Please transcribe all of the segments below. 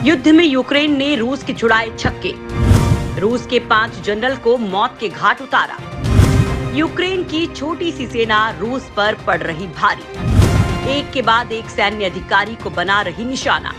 युद्ध में यूक्रेन ने रूस के छुड़ाए छक्के। रूस के 5 जनरल को मौत के घाट उतारा। यूक्रेन की छोटी सी सेना रूस पर पड़ रही भारी। एक के बाद एक सैन्य अधिकारी को बना रही निशाना।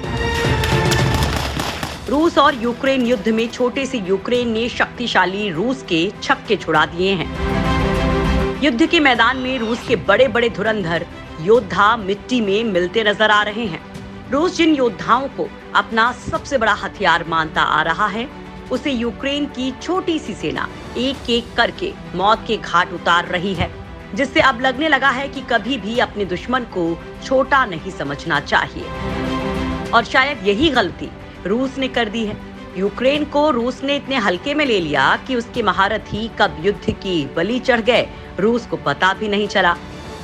रूस और यूक्रेन युद्ध में छोटे से यूक्रेन ने शक्तिशाली रूस के छक्के छुड़ा दिए हैं। युद्ध के मैदान में रूस के बड़े बड़े धुरंधर योद्धा मिट्टी में मिलते नजर आ रहे हैं। रूस जिन योद्धाओं को अपना सबसे बड़ा हथियार मानता आ रहा है, उसे यूक्रेन की छोटी सी सेना एक एक करके मौत के घाट उतार रही है, जिससे अब लगने लगा है कि कभी भी अपने दुश्मन को छोटा नहीं समझना चाहिए। और शायद यही गलती रूस ने कर दी है। यूक्रेन को रूस ने इतने हल्के में ले लिया कि उसके महारथी कब युद्ध की बलि चढ़ गए, रूस को पता भी नहीं चला।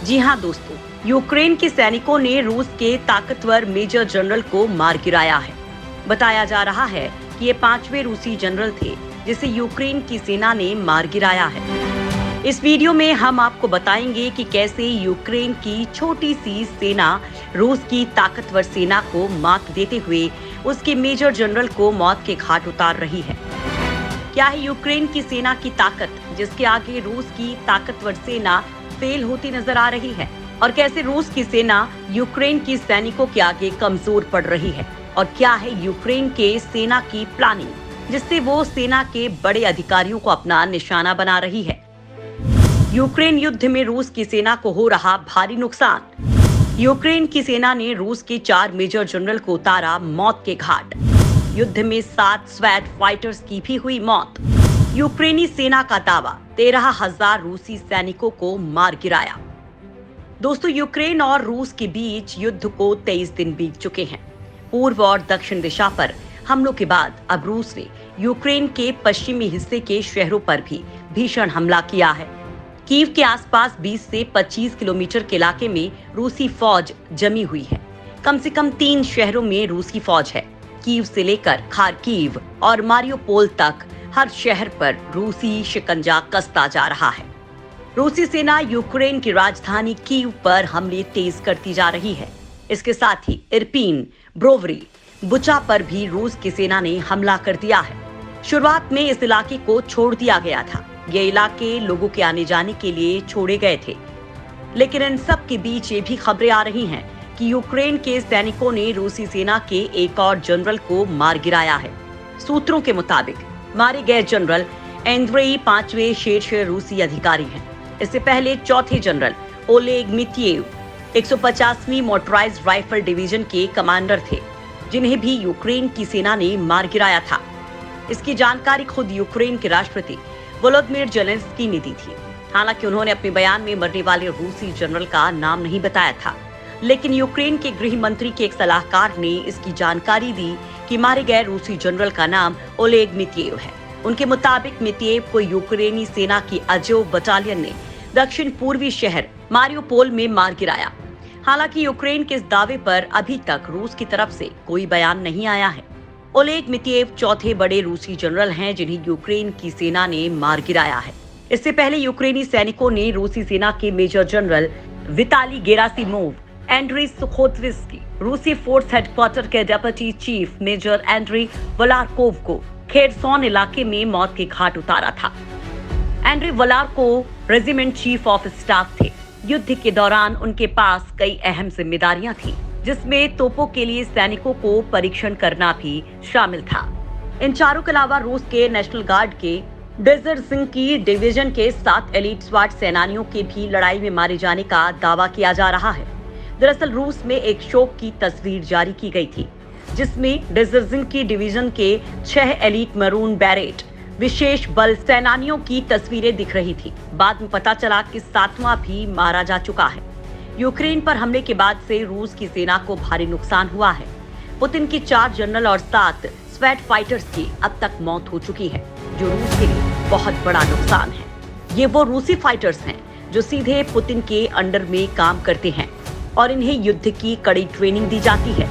जी हाँ दोस्तों, यूक्रेन के सैनिकों ने रूस के ताकतवर मेजर जनरल को मार गिराया है। बताया जा रहा है कि ये 5वें रूसी जनरल थे जिसे यूक्रेन की सेना ने मार गिराया है। इस वीडियो में हम आपको बताएंगे कि कैसे यूक्रेन की छोटी सी सेना रूस की ताकतवर सेना को मात देते हुए उसके मेजर जनरल को मौत के घाट उतार रही है। क्या है यूक्रेन की सेना की ताकत, जिसके आगे रूस की ताकतवर सेना फेल होती नजर आ रही है, और कैसे रूस की सेना यूक्रेन की सैनिकों के आगे कमजोर पड़ रही है, और क्या है यूक्रेन के सेना की प्लानिंग, जिससे वो सेना के बड़े अधिकारियों को अपना निशाना बना रही है। यूक्रेन युद्ध में रूस की सेना को हो रहा भारी नुकसान। यूक्रेन की सेना ने रूस के 4 मेजर जनरल को उतारा मौत के घाट। युद्ध में 7 स्वैट फाइटर्स की भी हुई मौत। यूक्रेनी सेना का दावा 13,000 रूसी सैनिकों को मार गिराया। दोस्तों, यूक्रेन और रूस के बीच युद्ध को 23 दिन बीत चुके हैं। पूर्व और दक्षिण दिशा पर हमलों के बाद अब रूस ने यूक्रेन के पश्चिमी हिस्से के शहरों पर भी भीषण हमला किया है। कीव के आसपास 20 से 25 किलोमीटर के इलाके में रूसी फौज जमी हुई है। कम से कम 3 शहरों में रूसी फौज है। कीव से लेकर खार्किव और मारियोपोल तक हर शहर पर रूसी शिकंजा कसता जा रहा है। रूसी सेना यूक्रेन की राजधानी कीव पर हमले तेज करती जा रही है। इसके साथ ही इरपिन, ब्रोवरी, बुचा पर भी रूस की सेना ने हमला कर दिया है। शुरुआत में इस इलाके को छोड़ दिया गया था। ये इलाके लोगों के आने जाने के लिए छोड़े गए थे, लेकिन इन सब के बीच ये भी खबरें आ रही हैं कि यूक्रेन के सैनिकों ने रूसी सेना के एक और जनरल को मार गिराया है। सूत्रों के मुताबिक मारे गए जनरल एंड्रेई 5वें शीर्ष रूसी अधिकारी हैं। इससे पहले 4थे जनरल ओलेग मित्येव 150वीं मोटराइज्ड राइफल डिवीजन के कमांडर थे, जिन्हें भी यूक्रेन की सेना ने मार गिराया था। इसकी जानकारी खुद यूक्रेन के राष्ट्रपति वोलोदिमीर जेलेंस्की ने दी थी। हालांकि उन्होंने अपने बयान में मरने वाले रूसी जनरल का नाम नहीं बताया था, लेकिन यूक्रेन के गृह मंत्री के एक सलाहकार ने इसकी जानकारी दी कि मारे गए रूसी जनरल का नाम ओलेग मित्येव है। उनके मुताबिक मित्येव को यूक्रेनी सेना की अजोव बटालियन ने दक्षिण पूर्वी शहर मारियोपोल में मार गिराया। हालांकि यूक्रेन के इस दावे पर अभी तक रूस की तरफ से कोई बयान नहीं आया है। ओलेग मित्येव 4थे बड़े रूसी जनरल हैं जिन्हें यूक्रेन की सेना ने मार गिराया है। इससे पहले यूक्रेनी सैनिकों ने रूसी सेना के major general Vitaly Gerasimov, Andrei Sukhovetsky, रूसी फोर्स हेडक्वार्टर के deputy chief major Andrei Valarkov को खेरसोन इलाके में मौत के घाट उतारा था। Andrei Valarkov regiment chief of staff थे। युद्ध के दौरान उनके पास कई अहम जिम्मेदारियां थी, जिसमें तोपों के लिए सैनिकों को परीक्षण करना भी शामिल था। इन चारों के अलावा रूस के नेशनल गार्ड के डेजर्जिन्स्की डिवीजन के 7 एलीट स्वाट सेनानियों के भी लड़ाई में मारे जाने का दावा किया जा रहा है। दरअसल रूस में एक शोक की तस्वीर जारी की गई थी, जिसमें डेजर्जिन्स्की डिवीजन के 6 एलीट मरून बैरेट विशेष बल सेनानियों की तस्वीरें दिख रही थी। बाद में पता चला कि 7वां भी मारा जा चुका है। यूक्रेन पर हमले के बाद से रूस की सेना को भारी नुकसान हुआ है। पुतिन की 4 जनरल और 7 स्वैट फाइटर्स की अब तक मौत हो चुकी है, जो रूस के लिए बहुत बड़ा नुकसान है। ये वो रूसी फाइटर्स हैं जो सीधे पुतिन के अंडर में काम करते हैं और इन्हें युद्ध की कड़ी ट्रेनिंग दी जाती है।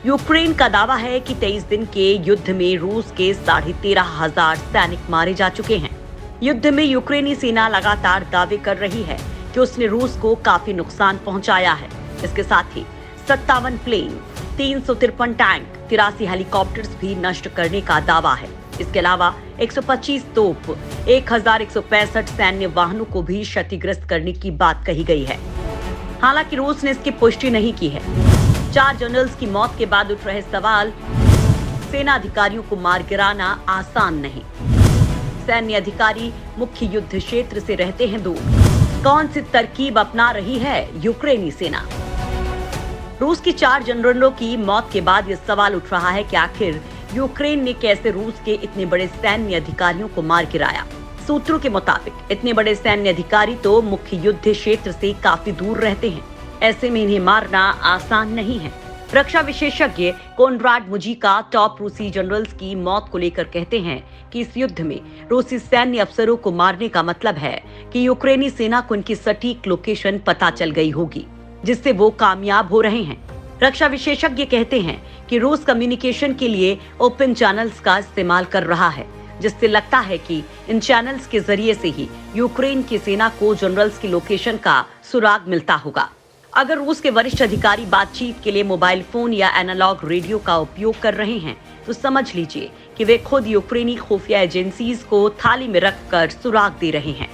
यूक्रेन का दावा है कि 23 दिन के युद्ध में रूस के 13,500 सैनिक मारे जा चुके हैं। युद्ध में यूक्रेनी सेना लगातार दावे कर रही है कि उसने रूस को काफी नुकसान पहुंचाया है। इसके साथ ही 57 प्लेन, 353 टैंक, 83 हेलीकॉप्टर्स भी नष्ट करने का दावा है। इसके अलावा 125 तोप, 1165 सैन्य वाहनों को भी क्षतिग्रस्त करने की बात कही गई है। हालांकि रूस ने इसकी पुष्टि नहीं की है। 4 जनरल्स की मौत के बाद उठ रहे सवाल, सेना अधिकारियों को मार गिराना आसान नहीं। सैन्य अधिकारी मुख्य युद्ध क्षेत्र से रहते हैं दूर। कौन सी तरकीब अपना रही है यूक्रेनी सेना? रूस की 4 जनरलों की मौत के बाद यह सवाल उठ रहा है कि आखिर यूक्रेन ने कैसे रूस के इतने बड़े सैन्य अधिकारियों को मार गिराया। सूत्रों के मुताबिक इतने बड़े सैन्य अधिकारी तो मुख्य युद्ध क्षेत्र से काफी दूर रहते हैं। ऐसे में इन्हें मारना आसान नहीं है। रक्षा विशेषज्ञ कोनराड मुजिका टॉप रूसी जनरल्स की मौत को लेकर कहते हैं कि इस युद्ध में रूसी सैन्य अफसरों को मारने का मतलब है कि यूक्रेनी सेना को उनकी सटीक लोकेशन पता चल गई होगी, जिससे वो कामयाब हो रहे हैं। रक्षा विशेषज्ञ कहते हैं कि रूस कम्युनिकेशन के लिए ओपन चैनल्स का इस्तेमाल कर रहा है, जिससे लगता है कि इन चैनल्स के जरिए से ही यूक्रेन की सेना को जनरल्स की लोकेशन का सुराग मिलता होगा। अगर रूस के वरिष्ठ अधिकारी बातचीत के लिए मोबाइल फोन या एनालॉग रेडियो का उपयोग कर रहे हैं, तो समझ लीजिए कि वे खुद यूक्रेनी खुफिया एजेंसीज को थाली में रखकर सुराग दे रहे हैं।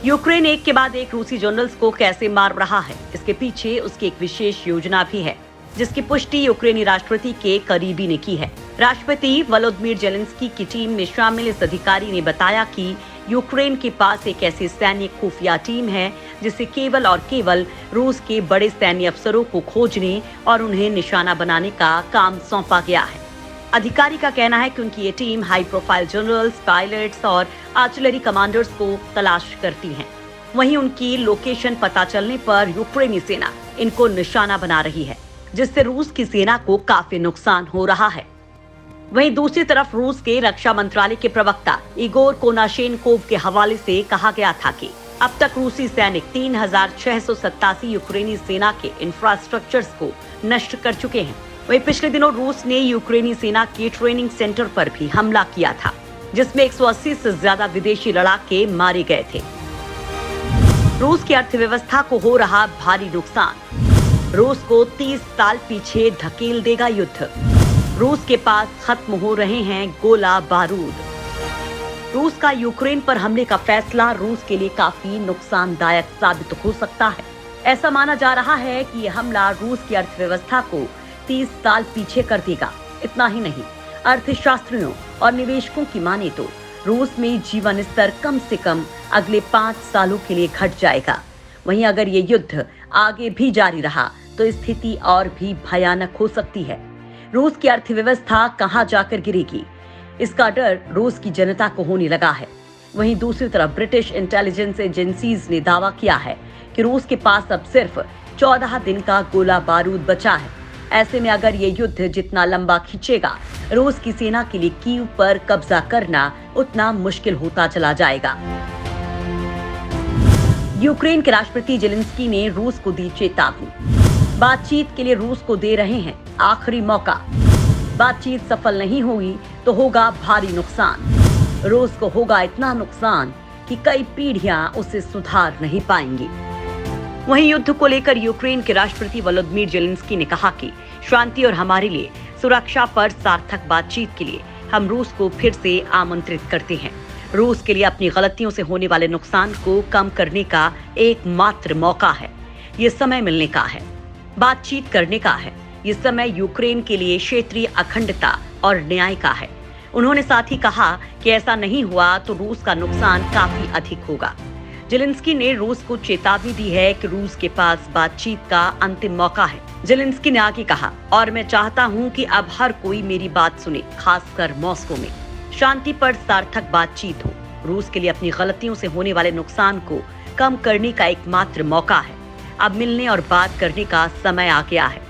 यूक्रेन एक के बाद एक रूसी जनरल्स को कैसे मार रहा है, इसके पीछे उसकी एक विशेष योजना भी है, जिसकी पुष्टि यूक्रेनी राष्ट्रपति के करीबी ने की है। राष्ट्रपति वोलोदिमीर जेलेंस्की की टीम में शामिल इस अधिकारी ने बताया कि यूक्रेन के पास एक ऐसी सैन्य खुफिया टीम है जिसे केवल और केवल रूस के बड़े सैन्य अफसरों को खोजने और उन्हें निशाना बनाने का काम सौंपा गया है। अधिकारी का कहना है कि उनकी ये team high profile generals, pilots और आर्टिलरी कमांडर्स को तलाश करती है। वहीं उनकी लोकेशन पता चलने पर यूक्रेनी सेना इनको निशाना बना रही है, जिससे रूस की सेना को काफी नुकसान हो रहा है। वहीं दूसरी तरफ रूस के रक्षा मंत्रालय के प्रवक्ता इगोर कोनाशेनकोव के हवाले से कहा गया था कि अब तक रूसी सैनिक 3687 यूक्रेनी सेना के इंफ्रास्ट्रक्चर्स को नष्ट कर चुके हैं। वहीं पिछले दिनों रूस ने यूक्रेनी सेना के ट्रेनिंग सेंटर पर भी हमला किया था, जिसमें 180 से ज्यादा विदेशी लड़ाके मारे गए थे। रूस की अर्थव्यवस्था को हो रहा भारी नुकसान। रूस को 30 साल पीछे धकेल देगा युद्ध। रूस के पास खत्म हो रहे हैं गोला बारूद। रूस का यूक्रेन पर हमले का फैसला रूस के लिए काफी नुकसानदायक साबित हो सकता है। ऐसा माना जा रहा है कि यह हमला रूस की अर्थव्यवस्था को 30 साल पीछे कर देगा। इतना ही नहीं, अर्थशास्त्रियों और निवेशकों की माने तो रूस में जीवन स्तर कम से कम अगले 5 सालों के लिए घट जाएगा। वहीं अगर ये युद्ध आगे भी जारी रहा तो स्थिति और भी भयानक हो सकती है। रूस की अर्थव्यवस्था कहां जाकर गिरेगी, इसका डर रूस की जनता को होने लगा है। वहीं दूसरी तरफ ब्रिटिश इंटेलिजेंस एजेंसीज ने दावा किया है कि रूस के पास अब सिर्फ 14 दिन का गोला बारूद बचा है। ऐसे में अगर ये युद्ध जितना लंबा खींचेगा, रूस की सेना के लिए कीव पर कब्जा करना उतना मुश्किल होता चला जाएगा। यूक्रेन के राष्ट्रपति जेलेंस्की ने रूस को दी चेतावनी। बातचीत के लिए रूस को दे रहे हैं आखिरी मौका। बातचीत सफल नहीं हुई तो होगा भारी नुकसान। रूस को होगा इतना नुकसान कि कई पीढ़ियां उसे सुधार नहीं पाएंगी। वहीं युद्ध को लेकर यूक्रेन के राष्ट्रपति वोलोदिमीर जेलेंस्की ने कहा कि शांति और हमारे लिए सुरक्षा पर सार्थक बातचीत के लिए हम रूस को फिर से आमंत्रित करते हैं। रूस के लिए अपनी गलतियों से होने वाले नुकसान को कम करने का एकमात्र मौका है। ये समय मिलने का है, बातचीत करने का है। ये समय यूक्रेन के लिए क्षेत्रीय अखंडता और न्याय का है। उन्होंने साथ ही कहा कि ऐसा नहीं हुआ तो रूस का नुकसान काफी अधिक होगा। जेलेंस्की ने रूस को चेतावनी दी है कि रूस के पास बातचीत का अंतिम मौका है। जेलेंस्की ने आगे कहा, और मैं चाहता हूं कि अब हर कोई मेरी बात सुने, खासकर मॉस्को में शांति पर सार्थक बातचीत हो। रूस के लिए अपनी गलतियों से होने वाले नुकसान को कम करने का एकमात्र मौका है। अब मिलने और बात करने का समय आ गया है।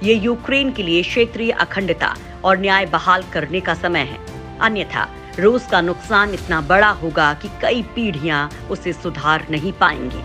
ये यूक्रेन के लिए क्षेत्रीय अखंडता और न्याय बहाल करने का समय है। अन्यथा रूस का नुकसान इतना बड़ा होगा कि कई पीढ़ियां उसे सुधार नहीं पाएंगी।